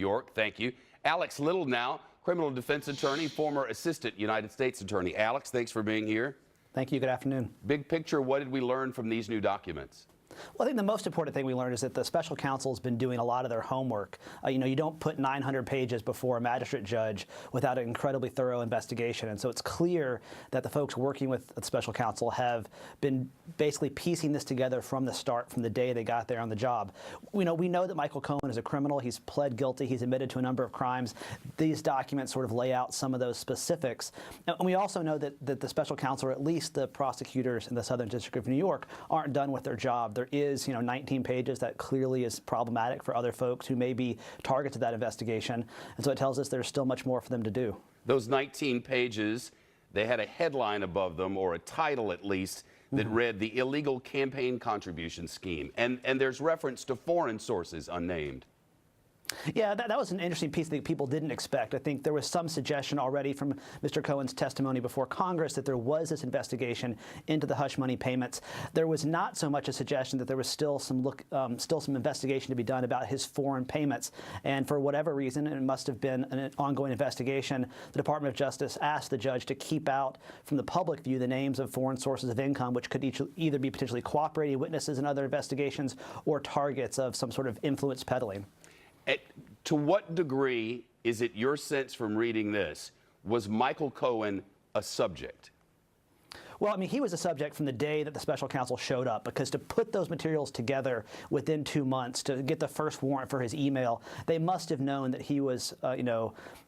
York. Thank you. Alex Little now, criminal defense attorney, former assistant United States attorney. Alex, thanks for being here. Thank you. Good afternoon. Big picture, what did we learn from these new documents? Well, I think the most important thing we learned is that the special counsel has been doing a lot of their homework. You don't put 900 pages before a magistrate judge without an incredibly thorough investigation. And so it's clear that the folks working with the special counsel have been basically piecing this together from the start, from the day they got there on the job. We know that Michael Cohen is a criminal. He's pled guilty. He's admitted to a number of crimes. These documents sort of lay out some of those specifics. And we also know that the special counsel, or at least the prosecutors in the Southern District of New York, aren't done with their job. There is, 19 pages that clearly is problematic for other folks who may be targets of that investigation. And so it tells us there's still much more for them to do. Those 19 pages, they had a headline above them, or a title at least, that read the illegal campaign contribution scheme. And there's reference to foreign sources unnamed. Yeah, that was an interesting piece that people didn't expect. I think there was some suggestion already from Mr. Cohen's testimony before Congress that there was this investigation into the hush money payments. There was not so much a suggestion that there was still some investigation to be done about his foreign payments. And for whatever reason, and it must have been an ongoing investigation, the Department of Justice asked the judge to keep out from the public view the names of foreign sources of income, which could either be potentially cooperating witnesses in other investigations or targets of some sort of influence peddling. To what degree is it your sense from reading this, was Michael Cohen a subject? Well, I mean, he was a subject from the day that the special counsel showed up, because to put those materials together within 2 months, to get the first warrant for his email, they must have known that he was,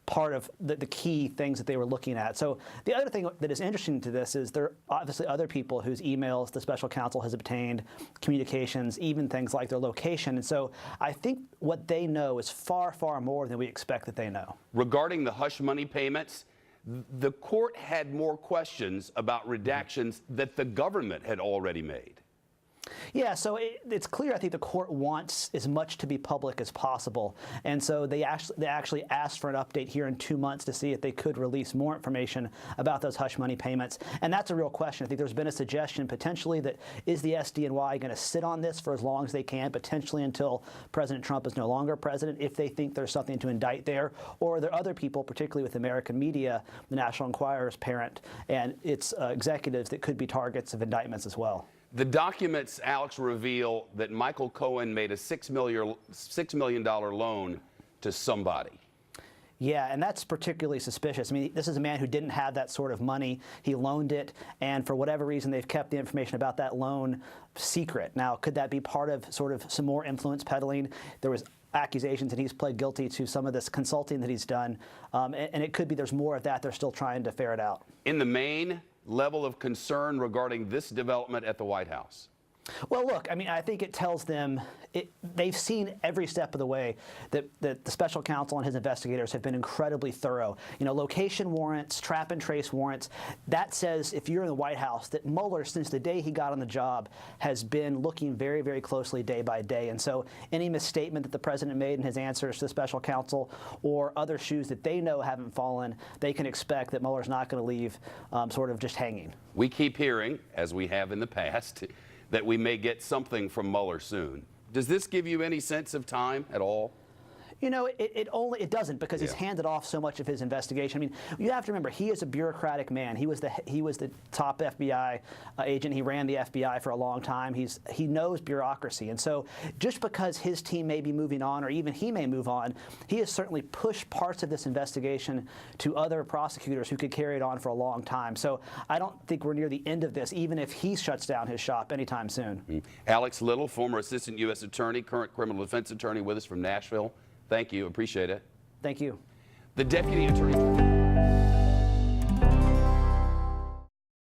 part of the key things that they were looking at. So the other thing that is interesting to this is there are obviously other people whose emails the special counsel has obtained, communications, even things like their location. And so I think what they know is far, far more than we expect that they know. Regarding the hush money payments, the court had more questions about redactions that the government had already made. Yeah, so it's clear, I think the court wants as much to be public as possible. And so they actually asked for an update here in 2 months to see if they could release more information about those hush money payments. And that's a real question. I think there's been a suggestion potentially that is the SDNY going to sit on this for as long as they can, potentially until President Trump is no longer president, if they think there's something to indict there, or are there other people, particularly with American media, the National Enquirer's parent, and its executives that could be targets of indictments as well. The documents, Alex, reveal that Michael Cohen made a $6 million loan to somebody. Yeah, and that's particularly suspicious. I mean, this is a man who didn't have that sort of money. He loaned it, and for whatever reason, they've kept the information about that loan secret. Now, could that be part of sort of some more influence peddling? There was accusations that he's pled guilty to some of this consulting that he's done, and it could be there's more of that. They're still trying to ferret out. In the main, level of concern regarding this development at the White House? Well, look, I mean, I think it tells them they've seen every step of the way that the special counsel and his investigators have been incredibly thorough. Location warrants, trap and trace warrants. That says, if you're in the White House, that Mueller, since the day he got on the job, has been looking very, very closely day by day. And so any misstatement that the president made in his answers to the special counsel, or other shoes that they know haven't fallen, they can expect that Mueller's not going to leave sort of just hanging. We keep hearing, as we have in the past, that we may get something from Mueller soon. Does this give you any sense of time at all? It doesn't, because he's handed off so much of his investigation. I mean, you have to remember, he is a bureaucratic man. He was the top FBI agent. He ran the FBI for a long time. He knows bureaucracy, and so just because his team may be moving on, or even he may move on, he has certainly pushed parts of this investigation to other prosecutors who could carry it on for a long time. So I don't think we're near the end of this, even if he shuts down his shop anytime soon. Alex Little, former assistant U.S. attorney, current criminal defense attorney, with us from Nashville. Thank you. Appreciate it. Thank you. The deputy attorney.